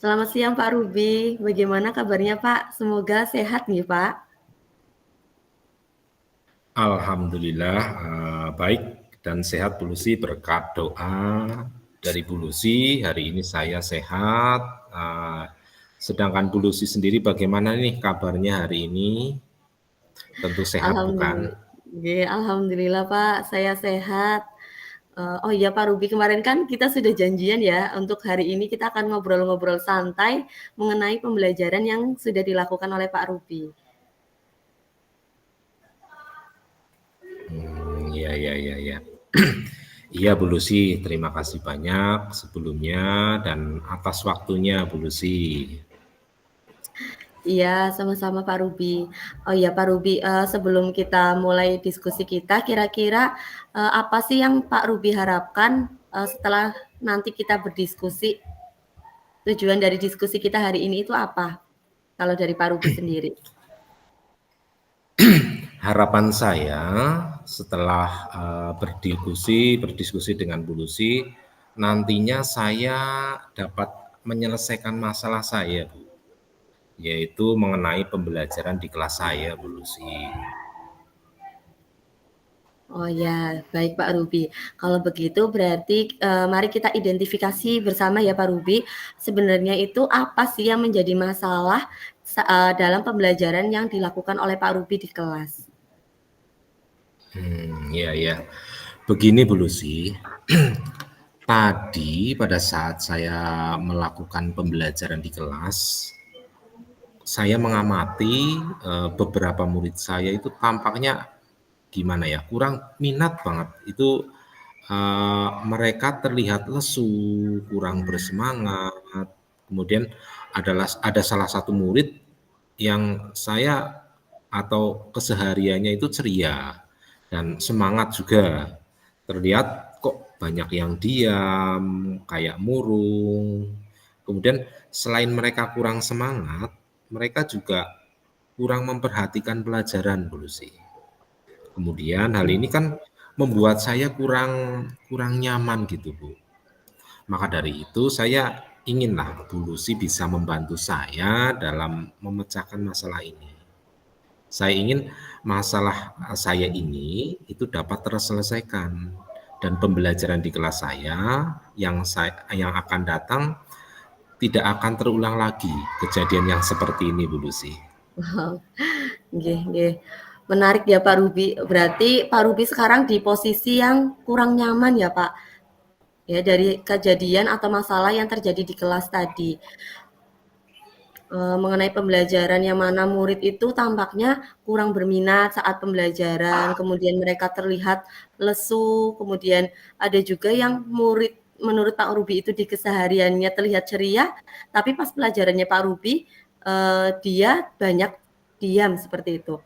Selamat siang Pak Ruby, bagaimana kabarnya Pak? Semoga sehat nih Pak. Alhamdulillah baik dan sehat Bu Lucy, berkat doa dari Bu Lucy hari ini saya sehat. Sedangkan Bu Lucy sendiri bagaimana nih kabarnya hari ini? Tentu sehat bukan? Alhamdulillah, Alhamdulillah Pak, saya sehat. Oh iya Pak Ruby, kemarin kan kita sudah janjian ya untuk hari ini kita akan ngobrol-ngobrol santai mengenai pembelajaran yang sudah dilakukan oleh Pak Ruby. Iya, iya, iya, iya. Iya Bu Lucy, terima kasih banyak sebelumnya dan atas waktunya Bu Lucy. Iya, sama-sama Pak Ruby. Oh iya Pak Ruby, sebelum kita mulai diskusi kita, kira-kira apa sih yang Pak Ruby harapkan setelah nanti kita berdiskusi? Tujuan dari diskusi kita hari ini itu apa? Kalau dari Pak Ruby sendiri. Harapan saya setelah berdiskusi dengan Bu Lucy, nantinya saya dapat menyelesaikan masalah saya, Bu, yaitu mengenai pembelajaran di kelas saya, Bu Lucy. Oh ya, baik Pak Ruby. Kalau begitu berarti mari kita identifikasi bersama ya Pak Ruby. Sebenarnya itu apa sih yang menjadi masalah dalam pembelajaran yang dilakukan oleh Pak Ruby di kelas? Iya, ya. Begini Bu Lucy, tadi pada saat saya melakukan pembelajaran di kelas, saya mengamati beberapa murid saya itu tampaknya gimana ya, kurang minat banget. Itu mereka terlihat lesu, kurang bersemangat. Kemudian ada salah satu murid yang saya atau kesehariannya itu ceria dan semangat juga. Terlihat kok banyak yang diam, kayak murung. Kemudian selain mereka kurang semangat, mereka juga kurang memperhatikan pelajaran dulu sih. Kemudian hal ini kan membuat saya kurang kurang nyaman gitu, Bu. Maka dari itu saya inginlah Bu Lucy bisa membantu saya dalam memecahkan masalah ini. Saya ingin masalah saya ini itu dapat terselesaikan dan pembelajaran di kelas yang akan datang tidak akan terulang lagi kejadian yang seperti ini, Bu Lucy. Wow, nggih, nggih. Menarik ya Pak Ruby. Berarti Pak Ruby sekarang di posisi yang kurang nyaman ya Pak. Ya dari kejadian atau masalah yang terjadi di kelas tadi. Mengenai pembelajaran yang mana murid itu tampaknya kurang berminat saat pembelajaran, kemudian mereka terlihat lesu, kemudian ada juga yang murid menurut Pak Ruby itu di kesehariannya terlihat ceria, tapi pas pelajarannya Pak Ruby, dia banyak diam seperti itu.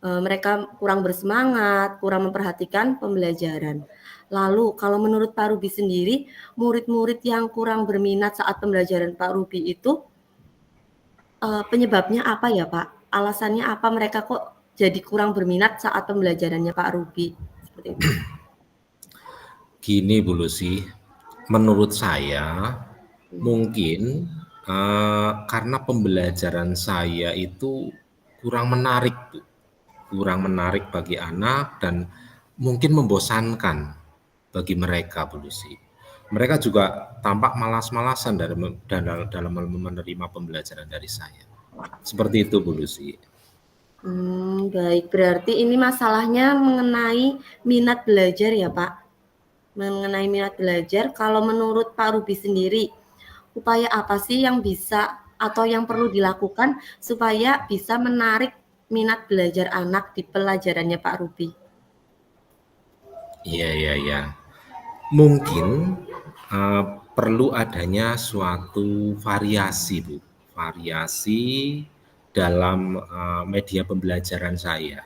Mereka kurang bersemangat, kurang memperhatikan pembelajaran. Lalu kalau menurut Pak Ruby sendiri, murid-murid yang kurang berminat saat pembelajaran Pak Ruby itu penyebabnya apa ya, Pak? Alasannya apa mereka kok jadi kurang berminat saat pembelajarannya Pak Ruby? Seperti itu. Gini Bu Lucy, menurut saya mungkin karena pembelajaran saya itu kurang menarik, Bu. Kurang menarik bagi anak dan mungkin membosankan bagi mereka, Bu Lucy. Mereka juga tampak malas-malasan dalam menerima pembelajaran dari saya. Seperti itu, Bu Lucy. Baik. Berarti ini masalahnya mengenai minat belajar ya, Pak? Mengenai minat belajar, kalau menurut Pak Ruby sendiri, upaya apa sih yang bisa atau yang perlu dilakukan supaya bisa menarik minat belajar anak di pelajarannya Pak Ruby? Iya, iya, iya. Mungkin eh, perlu adanya suatu variasi, Bu. Variasi dalam media pembelajaran saya.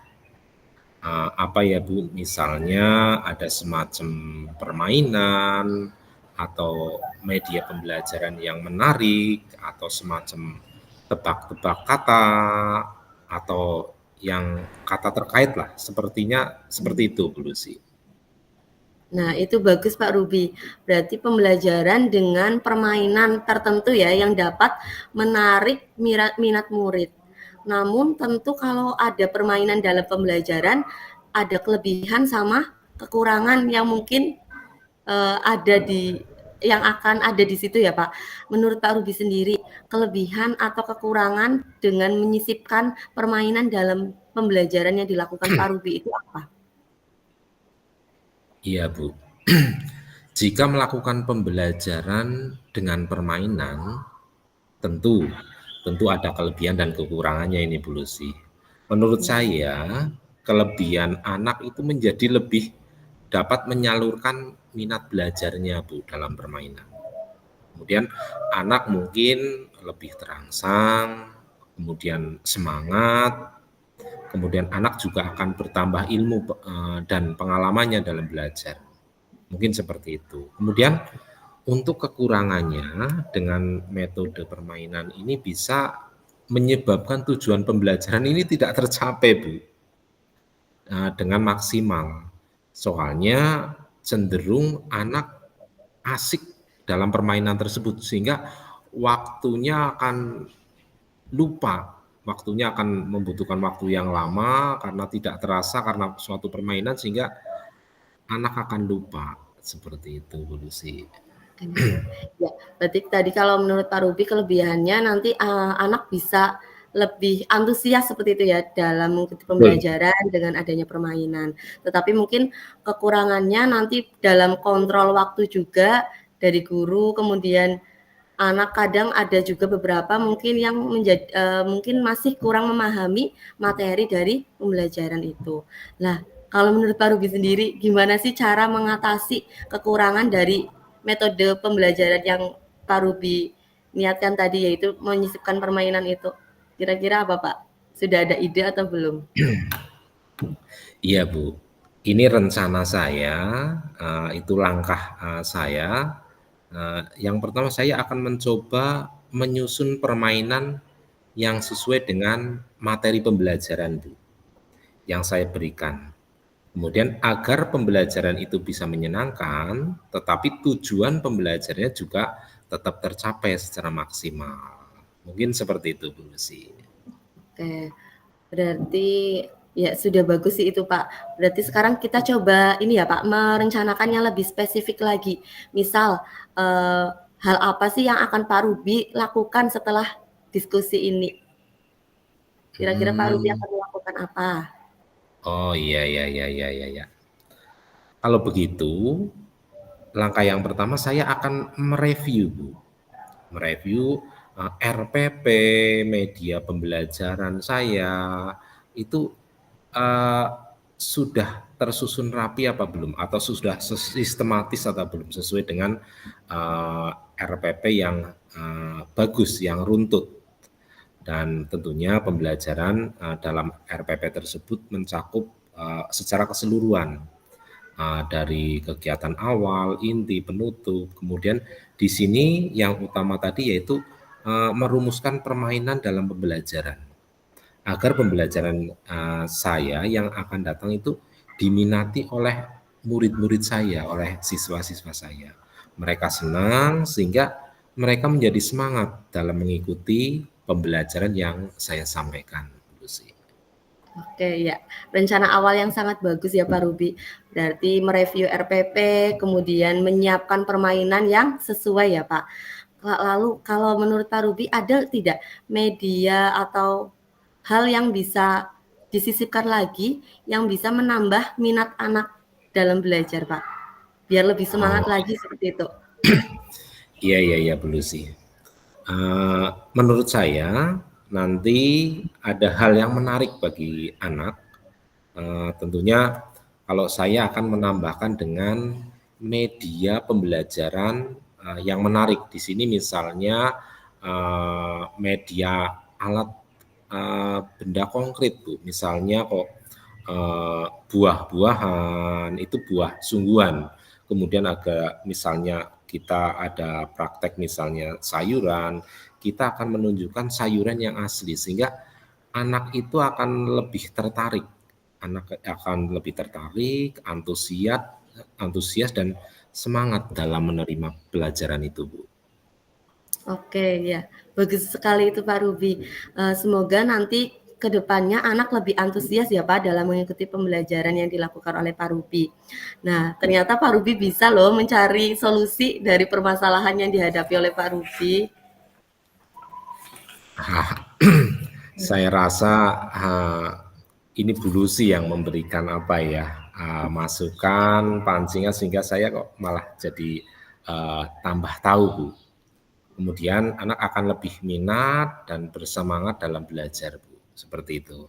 Apa ya, Bu? Misalnya ada semacam permainan atau media pembelajaran yang menarik atau semacam tebak-tebak kata atau yang kata terkait lah. Sepertinya seperti itu, Bu Lucy. Nah, itu bagus Pak Ruby. Berarti pembelajaran dengan permainan tertentu ya yang dapat menarik minat murid. Namun tentu kalau ada permainan dalam pembelajaran ada kelebihan sama kekurangan yang mungkin ada di yang akan ada di situ ya Pak. Menurut Pak Ruby sendiri, kelebihan atau kekurangan dengan menyisipkan permainan dalam pembelajaran yang dilakukan Pak Ruby itu apa? Iya, Bu. Jika melakukan pembelajaran dengan permainan, tentu tentu ada kelebihan dan kekurangannya ini, Bu Lucy. Menurut saya, kelebihan anak itu menjadi lebih dapat menyalurkan minat belajarnya, Bu, dalam permainan. Kemudian anak mungkin lebih terangsang, kemudian semangat, kemudian anak juga akan bertambah ilmu dan pengalamannya dalam belajar. Mungkin seperti itu. Kemudian untuk kekurangannya dengan metode permainan ini bisa menyebabkan tujuan pembelajaran ini tidak tercapai, Bu, dengan maksimal. Soalnya cenderung anak asik dalam permainan tersebut sehingga waktunya akan lupa, waktunya akan membutuhkan waktu yang lama karena tidak terasa karena suatu permainan sehingga anak akan lupa, seperti itu, Bu Lucy. Ya, berarti tadi kalau menurut Pak Ruby kelebihannya nanti anak bisa lebih antusias seperti itu ya dalam mengikuti Betul. pembelajaran dengan adanya permainan. Tetapi mungkin kekurangannya nanti dalam kontrol waktu juga dari guru, kemudian anak kadang ada juga beberapa mungkin yang mungkin masih kurang memahami materi dari pembelajaran itu. Nah, kalau menurut Pak Ruby sendiri, gimana sih cara mengatasi kekurangan dari metode pembelajaran yang Pak Ruby niatkan tadi, yaitu menyisipkan permainan itu? Kira-kira apa Pak? Sudah ada ide atau belum? Iya, Bu. Ini rencana saya, itu langkah saya. Yang pertama saya akan mencoba menyusun permainan yang sesuai dengan materi pembelajaran, Bu, yang saya berikan. Kemudian agar pembelajaran itu bisa menyenangkan, tetapi tujuan pembelajarannya juga tetap tercapai secara maksimal. Mungkin seperti itu, Bu Lucy. Oke, berarti ya sudah bagus sih itu Pak. Berarti sekarang kita coba ini ya Pak, merencanakannya lebih spesifik lagi. Misal hal apa sih yang akan Pak Ruby lakukan setelah diskusi ini? Kira-kira Pak Ruby Hmm. akan melakukan apa? Oh, iya, iya, iya, iya, iya, iya. Kalau begitu, langkah yang pertama saya akan mereview, Bu. Mereview RPP, media pembelajaran saya, itu eh, sudah tersusun rapi apa belum? Atau sudah sistematis atau belum sesuai dengan RPP yang bagus, yang runtut. Dan tentunya pembelajaran dalam RPP tersebut mencakup secara keseluruhan dari kegiatan awal, inti, penutup. Kemudian di sini yang utama tadi yaitu merumuskan permainan dalam pembelajaran agar pembelajaran saya yang akan datang itu diminati oleh murid-murid saya, oleh siswa-siswa saya. Mereka senang sehingga mereka menjadi semangat dalam mengikuti pembelajaran yang saya sampaikan, Lucy. Oke, ya. Rencana awal yang sangat bagus ya Pak Ruby. Berarti mereview RPP, kemudian menyiapkan permainan yang sesuai ya Pak. Lalu kalau menurut Pak Ruby ada tidak media atau hal yang bisa disisipkan lagi yang bisa menambah minat anak dalam belajar Pak? Biar lebih semangat Oh, lagi seperti itu. iya, iya, iya, Bu Lucy. Menurut saya nanti ada hal yang menarik bagi anak. Tentunya kalau saya akan menambahkan dengan media pembelajaran yang menarik. Di sini misalnya media alat benda konkret, Bu. Misalnya kok buah-buahan itu buah sungguhan. Kemudian agak misalnya kita ada praktek misalnya sayuran, kita akan menunjukkan sayuran yang asli sehingga anak itu akan lebih tertarik. Anak akan lebih tertarik, antusias antusias dan semangat dalam menerima pelajaran itu, Bu. Oke, ya. Bagus sekali itu Pak Ruby. Semoga nanti ke depannya anak lebih antusias ya Pak dalam mengikuti pembelajaran yang dilakukan oleh Pak Ruby. Nah, ternyata Pak Ruby bisa loh mencari solusi dari permasalahan yang dihadapi oleh Pak Ruby. Saya rasa ini Bu Lucy yang memberikan apa ya, masukan, pancingan sehingga saya kok malah jadi tambah tahu, Bu. Kemudian anak akan lebih minat dan bersemangat dalam belajar, Bu. Seperti itu.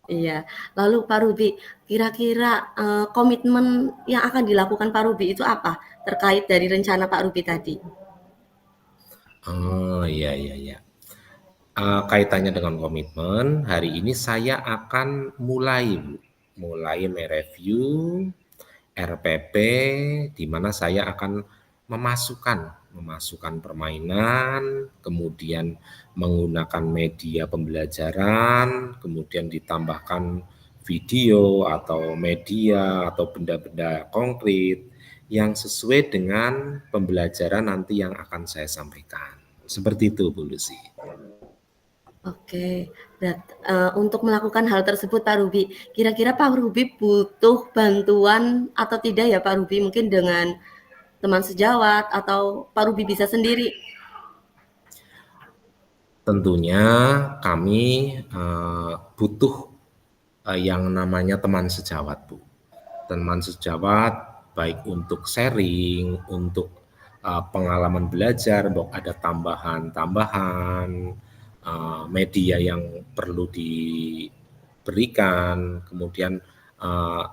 Iya. Lalu Pak Ruby, kira-kira komitmen yang akan dilakukan Pak Ruby itu apa terkait dari rencana Pak Ruby tadi? Oh, iya, iya, iya. Kaitannya dengan komitmen, hari ini saya akan mulai, Bu. Mulai mereview RPP, di mana saya akan memasukkan memasukkan permainan, kemudian menggunakan media pembelajaran, kemudian ditambahkan video atau media atau benda-benda konkret yang sesuai dengan pembelajaran nanti yang akan saya sampaikan. Seperti itu, Bu Lucy. Oke, untuk melakukan hal tersebut Pak Ruby, kira-kira Pak Ruby butuh bantuan atau tidak ya Pak Ruby? Mungkin dengan teman sejawat atau Pak Ruby bisa sendiri? Tentunya kami butuh yang namanya teman sejawat, Bu. Teman sejawat baik untuk sharing, untuk pengalaman belajar, bahwa ada tambahan-tambahan media yang perlu diberikan, kemudian uh,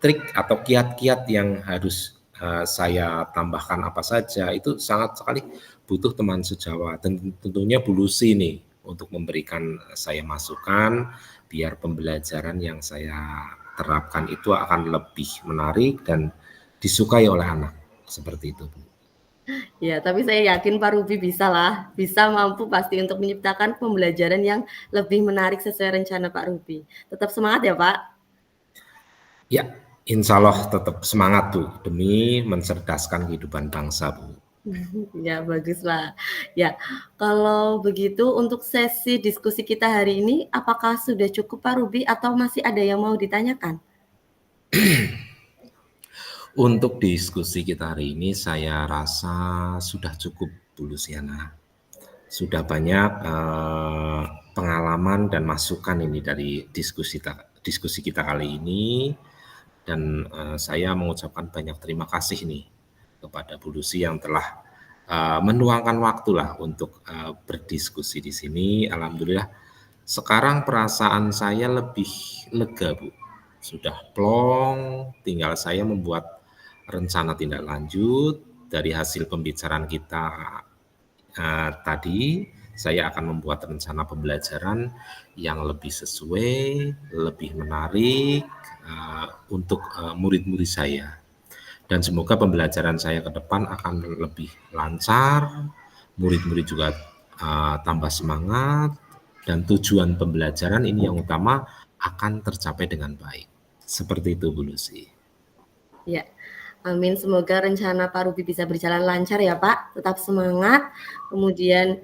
trik atau kiat-kiat yang harus saya tambahkan apa saja, itu sangat sekali butuh teman sejawat. Dan tentunya Bu Lucy nih untuk memberikan saya masukan biar pembelajaran yang saya terapkan itu akan lebih menarik dan disukai oleh anak. Seperti itu, Bu. Ya, tapi saya yakin Pak Ruby bisa lah, bisa mampu pasti untuk menciptakan pembelajaran yang lebih menarik sesuai rencana Pak Ruby. Tetap semangat ya Pak. Ya, insya Allah tetap semangat, Bu, demi mencerdaskan kehidupan bangsa, Bu. Ya, bagus Pak. Ya, kalau begitu untuk sesi diskusi kita hari ini, apakah sudah cukup Pak Ruby atau masih ada yang mau ditanyakan? Untuk diskusi kita hari ini saya rasa sudah cukup, Bu Luciana. Sudah banyak pengalaman dan masukan ini dari diskusi kita kali ini, dan saya mengucapkan banyak terima kasih nih kepada Bu Lucy yang telah menuangkan waktu lah untuk berdiskusi di sini. Alhamdulillah sekarang perasaan saya lebih lega, Bu. Sudah plong, tinggal saya membuat rencana tindak lanjut dari hasil pembicaraan kita tadi. Saya akan membuat rencana pembelajaran yang lebih sesuai, lebih menarik untuk murid-murid saya. Dan semoga pembelajaran saya ke depan akan lebih lancar, murid-murid juga tambah semangat, dan tujuan pembelajaran ini yang utama akan tercapai dengan baik. Seperti itu, Bu Lucy. Ya, amin. Semoga rencana Pak Ruby bisa berjalan lancar ya Pak. Tetap semangat. Kemudian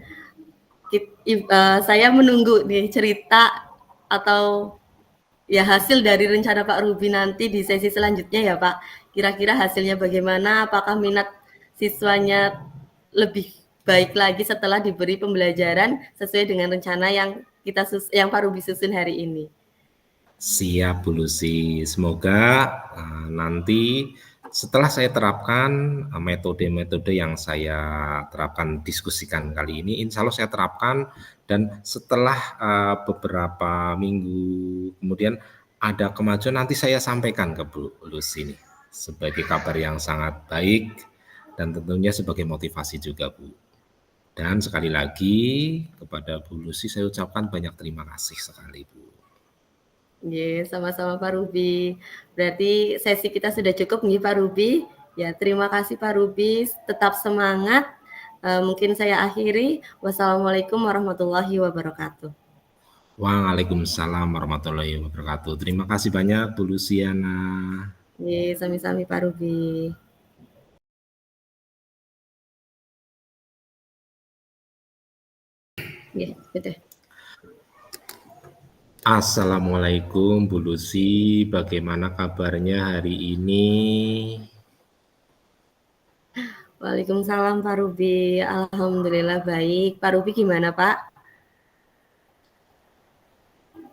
saya menunggu nih cerita atau ya hasil dari rencana Pak Ruby nanti di sesi selanjutnya ya Pak. Kira-kira hasilnya bagaimana? Apakah minat siswanya lebih baik lagi setelah diberi pembelajaran sesuai dengan rencana yang yang Pak Ruby susun hari ini? Siap, Bu Lucy. Semoga nanti setelah saya terapkan metode-metode yang saya terapkan diskusikan kali ini, insya Allah saya terapkan, dan setelah beberapa minggu kemudian ada kemajuan, nanti saya sampaikan ke Bu Lucy nih sebagai kabar yang sangat baik dan tentunya sebagai motivasi juga, Bu. Dan sekali lagi kepada Bu Lucy saya ucapkan banyak terima kasih sekali, Bu. Yes, sama-sama Pak Ruby. Berarti sesi kita sudah cukup nih Pak Ruby. Ya, terima kasih Pak Ruby. Tetap semangat. Mungkin saya akhiri. Wassalamualaikum warahmatullahi wabarakatuh. Waalaikumsalam warahmatullahi wabarakatuh. Terima kasih banyak Bu Luciana. Nggih, sami-sami Pak Ruby. Nggih, gitu. Assalamualaikum Bu Lucy, bagaimana kabarnya hari ini? Waalaikumsalam Pak Ruby, alhamdulillah baik. Pak Ruby gimana Pak?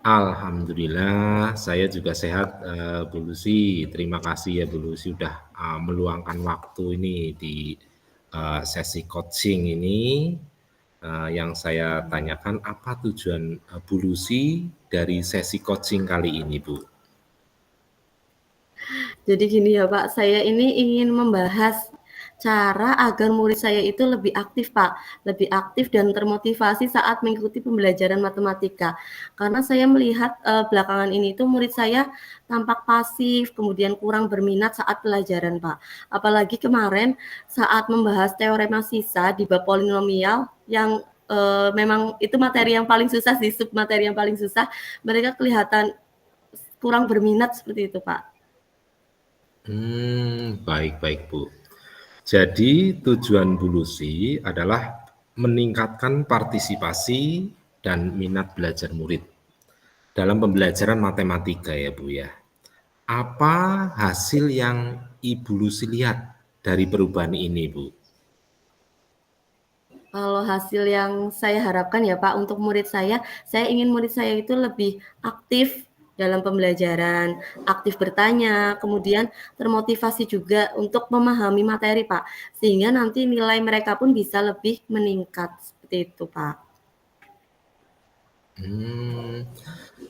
Alhamdulillah, saya juga sehat, Bu Lucy. Terima kasih ya Bu Lucy udah meluangkan waktu ini di sesi coaching ini. Yang saya tanyakan, apa tujuan Bu Lucy dari sesi coaching kali ini, Bu? Jadi gini ya Pak, saya ini ingin membahas cara agar murid saya itu lebih aktif Pak, lebih aktif dan termotivasi saat mengikuti pembelajaran matematika. Karena saya melihat belakangan ini tuh murid saya tampak pasif, kemudian kurang berminat saat pelajaran Pak. Apalagi kemarin saat membahas teorema sisa di bab polinomial yang memang itu materi yang paling susah sih, sub materi yang paling susah, mereka kelihatan kurang berminat seperti itu Pak. Baik-baik Bu. Jadi tujuan Bu Lucy adalah meningkatkan partisipasi dan minat belajar murid dalam pembelajaran matematika ya Bu ya. Apa hasil yang Ibu Lucy lihat dari perubahan ini Bu? Kalau hasil yang saya harapkan ya Pak, untuk murid saya ingin murid saya itu lebih aktif dalam pembelajaran, aktif bertanya, kemudian termotivasi juga untuk memahami materi Pak, sehingga nanti nilai mereka pun bisa lebih meningkat, seperti itu Pak.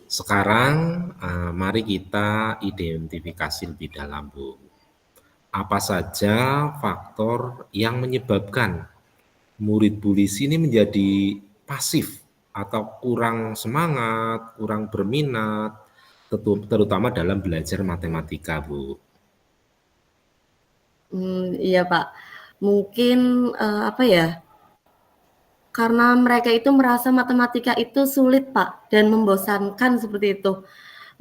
Sekarang mari kita identifikasi lebih dalam Bu. Apa saja faktor yang menyebabkan murid Bu Lucy ini menjadi pasif atau kurang semangat, kurang berminat, terutama dalam belajar matematika, Bu? Iya Pak, mungkin apa ya, karena mereka itu merasa matematika itu sulit Pak, dan membosankan seperti itu.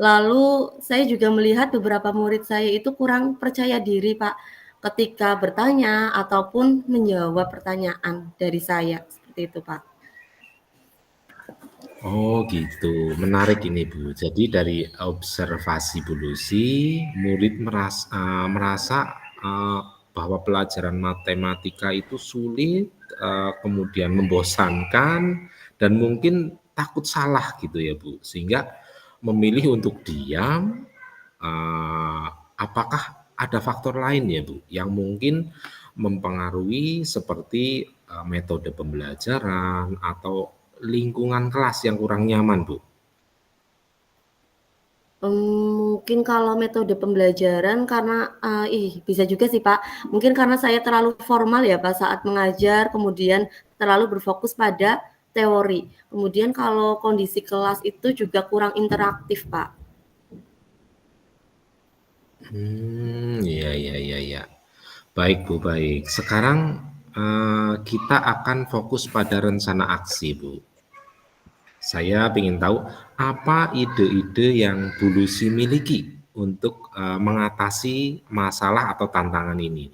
Lalu saya juga melihat beberapa murid saya itu kurang percaya diri Pak, ketika bertanya ataupun menjawab pertanyaan dari saya, seperti itu Pak. Oh gitu, menarik ini Bu. Jadi dari observasi Bu Lucy, murid merasa bahwa pelajaran matematika itu sulit, kemudian membosankan, dan mungkin takut salah gitu ya Bu. Sehingga memilih untuk diam. Apakah ada faktor lain ya Bu, yang mungkin mempengaruhi seperti metode pembelajaran atau lingkungan kelas yang kurang nyaman, Bu? Mungkin kalau metode pembelajaran karena, bisa juga sih Pak, mungkin karena saya terlalu formal ya Pak saat mengajar, kemudian terlalu berfokus pada teori. Kemudian kalau kondisi kelas itu juga kurang interaktif Pak. Iya iya iya iya. Baik Bu, baik. Sekarang, kita akan fokus pada rencana aksi, Bu. Saya ingin tahu, apa ide-ide yang Bu Lucy miliki untuk, mengatasi masalah atau tantangan ini?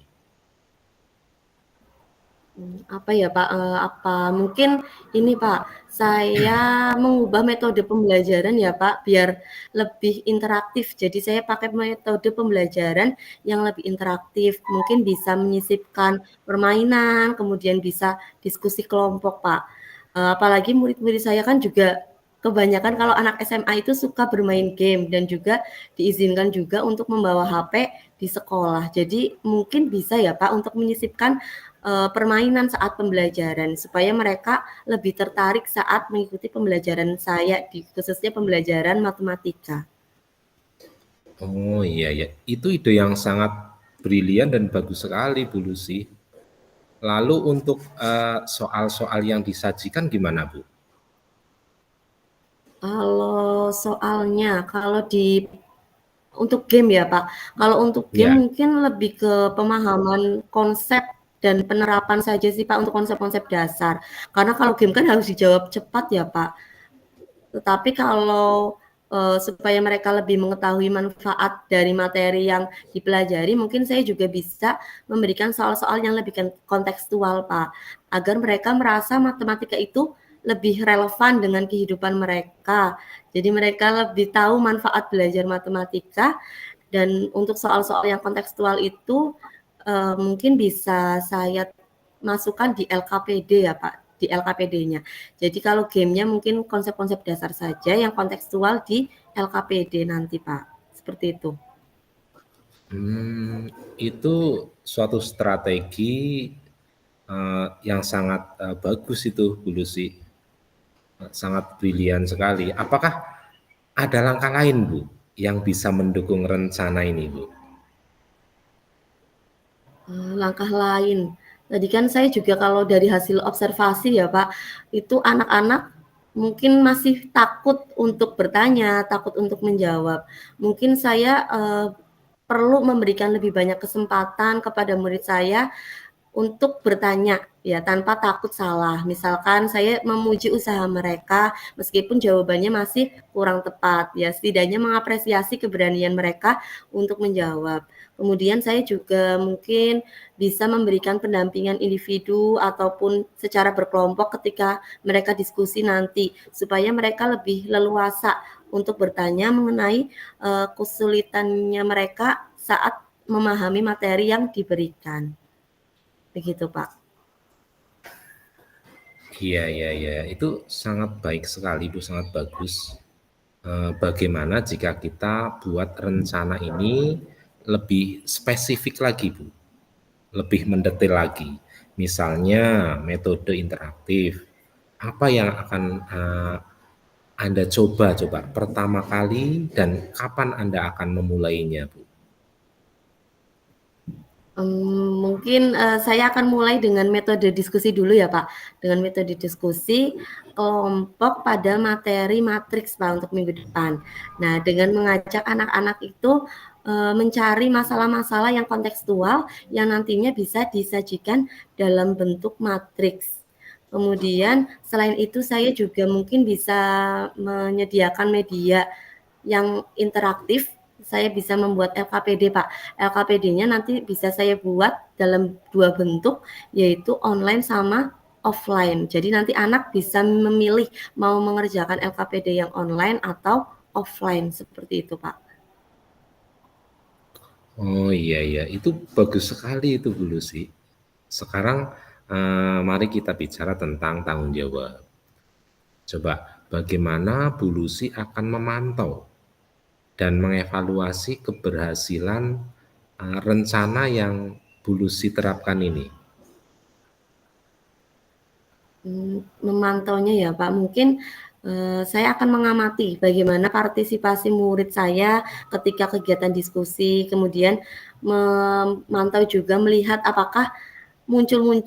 Apa ya Pak, apa mungkin ini Pak, saya mengubah metode pembelajaran ya Pak, biar lebih interaktif. Jadi saya pakai metode pembelajaran yang lebih interaktif, mungkin bisa menyisipkan permainan, kemudian bisa diskusi kelompok Pak. Apalagi murid-murid saya kan juga kebanyakan kalau anak SMA itu suka bermain game dan juga diizinkan juga untuk membawa HP di sekolah. Jadi mungkin bisa ya Pak untuk menyisipkan permainan saat pembelajaran supaya mereka lebih tertarik saat mengikuti pembelajaran saya khususnya pembelajaran matematika. Oh, iya ya. Itu ide yang sangat brilian dan bagus sekali, Bu Lucy. Lalu untuk, soal-soal yang disajikan gimana, Bu? Kalau soalnya, kalau untuk game ya Pak, kalau untuk game Ya. mungkin lebih ke pemahaman konsep dan penerapan saja sih Pak untuk konsep-konsep dasar. Karena kalau game kan harus dijawab cepat ya Pak. Tetapi kalau supaya mereka lebih mengetahui manfaat dari materi yang dipelajari, mungkin saya juga bisa memberikan soal-soal yang lebih kontekstual, Pak, agar mereka merasa matematika itu lebih relevan dengan kehidupan mereka. Jadi mereka lebih tahu manfaat belajar matematika, dan untuk soal-soal yang kontekstual itu mungkin bisa saya masukkan di LKPD ya Pak, di LKPD-nya. Jadi kalau gamenya mungkin konsep-konsep dasar saja, yang kontekstual di LKPD nanti Pak, seperti itu. Itu suatu strategi yang sangat bagus itu Bu Lucy, sangat brilian sekali. Apakah ada langkah lain Bu yang bisa mendukung rencana ini Bu? Langkah lain, tadi kan saya juga kalau dari hasil observasi ya Pak, itu anak-anak mungkin masih takut untuk bertanya, takut untuk menjawab. Mungkin saya perlu memberikan lebih banyak kesempatan kepada murid saya untuk bertanya ya tanpa takut salah. Misalkan saya memuji usaha mereka meskipun jawabannya masih kurang tepat ya, setidaknya mengapresiasi keberanian mereka untuk menjawab. Kemudian saya juga mungkin bisa memberikan pendampingan individu ataupun secara berkelompok ketika mereka diskusi nanti, supaya mereka lebih leluasa untuk bertanya mengenai kesulitannya mereka saat memahami materi yang diberikan. Begitu, Pak. Iya, iya, iya. Itu sangat baik sekali, Bu, sangat bagus. Bagaimana jika kita buat rencana ini lebih spesifik lagi, Bu, lebih mendetail lagi. Misalnya metode interaktif. Apa yang akan Anda coba pertama kali dan kapan Anda akan memulainya, Bu? Mungkin, saya akan mulai dengan metode diskusi dulu ya, Pak. Dengan metode diskusi kelompok pada materi matriks, Pak, untuk minggu depan. Nah, dengan mengajak anak-anak itu, mencari masalah-masalah yang kontekstual yang nantinya bisa disajikan dalam bentuk matriks. Kemudian selain itu saya juga mungkin bisa menyediakan media yang interaktif. Saya bisa membuat LKPD, Pak. LKPD-nya nanti bisa saya buat dalam 2 bentuk, yaitu online sama offline. Jadi nanti anak bisa memilih mau mengerjakan LKPD yang online atau offline, seperti itu, Pak. Oh iya iya, itu bagus sekali itu Bu Lucy. Sekarang mari kita bicara tentang tanggung jawab. Coba bagaimana Bu Lucy akan memantau dan mengevaluasi keberhasilan rencana yang Bu Lucy terapkan ini? Memantaunya ya Pak, mungkin, saya akan mengamati bagaimana partisipasi murid saya ketika kegiatan diskusi, kemudian memantau juga melihat apakah muncul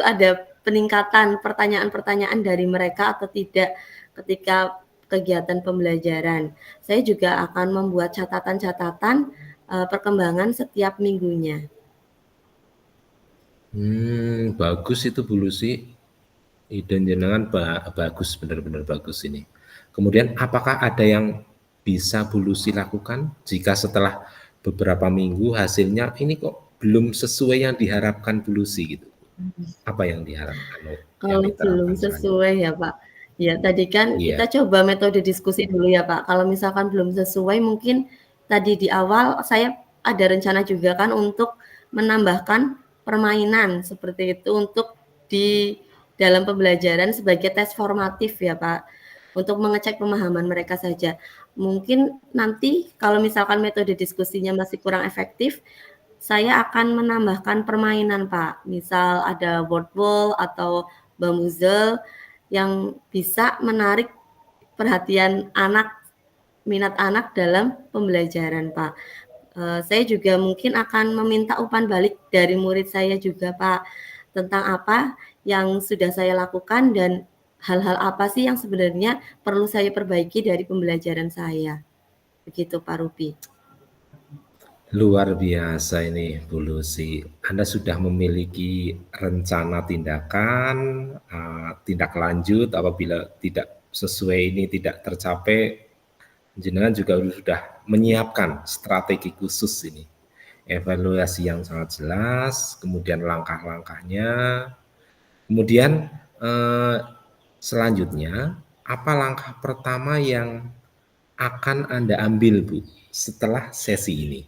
ada peningkatan pertanyaan-pertanyaan dari mereka atau tidak ketika kegiatan pembelajaran. Saya juga akan membuat catatan-catatan, perkembangan setiap minggunya. Bagus itu Bu Lucy. Ide jenengan bagus, benar-benar bagus ini. Kemudian apakah ada yang bisa Bu Lucy lakukan jika setelah beberapa minggu hasilnya ini kok belum sesuai yang diharapkan Bu Lucy gitu? Apa yang diharapkan yang Kalau belum diterapkan selanjutnya? sesuai ya, Pak. Ya, tadi kan Iya. kita coba metode diskusi dulu ya, Pak. Kalau misalkan belum sesuai mungkin tadi di awal saya ada rencana juga kan untuk menambahkan permainan seperti itu untuk di dalam pembelajaran sebagai tes formatif ya, Pak. Untuk mengecek pemahaman mereka saja. Mungkin nanti kalau misalkan metode diskusinya masih kurang efektif, saya akan menambahkan permainan, Pak. Misal ada word wall atau Bamuzel yang bisa menarik perhatian anak, minat anak dalam pembelajaran, Pak. Saya juga mungkin akan meminta umpan balik dari murid saya juga, Pak, tentang apa yang sudah saya lakukan dan hal-hal apa sih yang sebenarnya perlu saya perbaiki dari pembelajaran saya. Begitu, Pak Ruby. Luar biasa ini Bu Lucy. Anda sudah memiliki rencana tindakan, tindak lanjut apabila tidak sesuai ini tidak tercapai. Jenengan juga sudah menyiapkan strategi khusus ini, evaluasi yang sangat jelas, kemudian langkah-langkahnya, kemudian, selanjutnya apa langkah pertama yang akan Anda ambil, Bu, setelah sesi ini?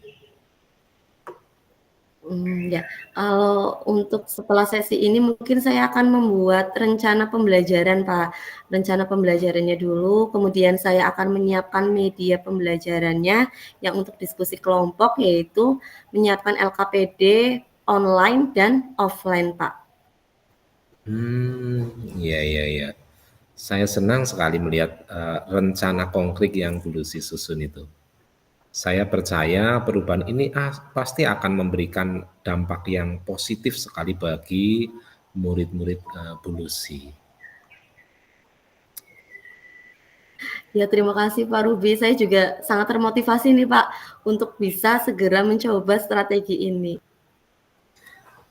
Ya, kalau untuk setelah sesi ini mungkin saya akan membuat rencana pembelajaran, Pak. Rencana pembelajarannya dulu, kemudian saya akan menyiapkan media pembelajarannya yang untuk diskusi kelompok, yaitu menyiapkan LKPD online dan offline, Pak. Iya iya iya. Saya senang sekali melihat, rencana konkret yang Bu Lucy susun itu. Saya percaya perubahan ini pasti akan memberikan dampak yang positif sekali bagi murid-murid, Bu Lucy. Ya, terima kasih Pak Ruby. Saya juga sangat termotivasi nih Pak untuk bisa segera mencoba strategi ini.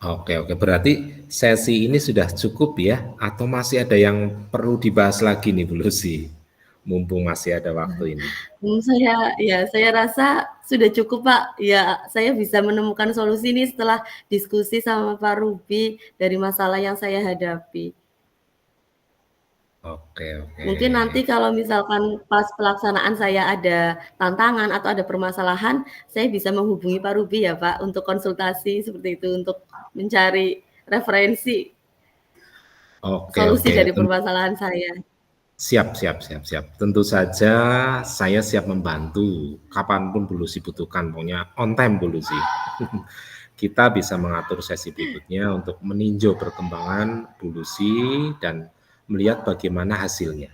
Oke oke, berarti sesi ini sudah cukup ya, atau masih ada yang perlu dibahas lagi nih Bu Lucy? Mumpung masih ada waktu ini. Saya rasa sudah cukup Pak. Ya, saya bisa menemukan solusi nih setelah diskusi sama Pak Ruby dari masalah yang saya hadapi. Oke oke. Mungkin nanti kalau misalkan pas pelaksanaan saya ada tantangan atau ada permasalahan, saya bisa menghubungi Pak Ruby ya Pak untuk konsultasi seperti itu, untuk mencari referensi Oke solusi oke, dari permasalahan saya. siap siap siap siap. Tentu saja saya siap membantu, kapanpun Bu Lucy butuhkan, pokoknya on time Bu Lucy. Kita bisa mengatur sesi berikutnya untuk meninjau perkembangan Bu Lucy dan melihat bagaimana hasilnya.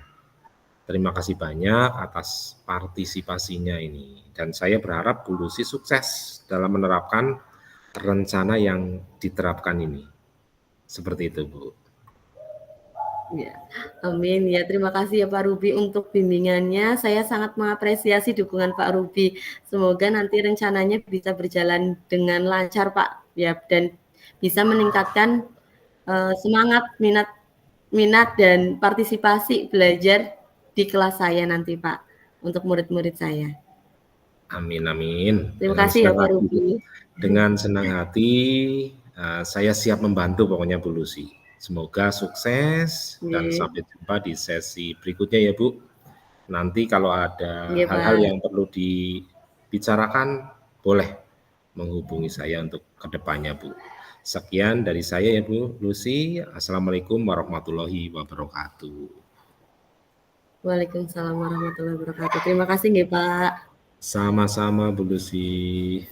Terima kasih banyak atas partisipasinya ini, dan saya berharap Bu Lucy sukses dalam menerapkan rencana yang diterapkan ini. Seperti itu, Bu. Ya, amin. Ya, terima kasih ya Pak Ruby untuk bimbingannya. Saya sangat mengapresiasi dukungan Pak Ruby. Semoga nanti rencananya bisa berjalan dengan lancar Pak. Ya, dan bisa meningkatkan semangat, minat minat dan partisipasi belajar di kelas saya nanti Pak, untuk murid-murid saya. Amin amin. Terima kasih ya Pak Ruby. Dengan senang hati, saya siap membantu pokoknya Bu Lucy. Semoga sukses dan Nggih, sampai jumpa di sesi berikutnya ya, Bu. Nanti kalau ada nggih hal-hal Pak. yang perlu dibicarakan, boleh menghubungi saya untuk kedepannya, Bu. Sekian dari saya ya, Bu Lucy. Assalamualaikum warahmatullahi wabarakatuh. Waalaikumsalam warahmatullahi wabarakatuh. Terima kasih nggih Pak. Sama-sama, Bu Lucy.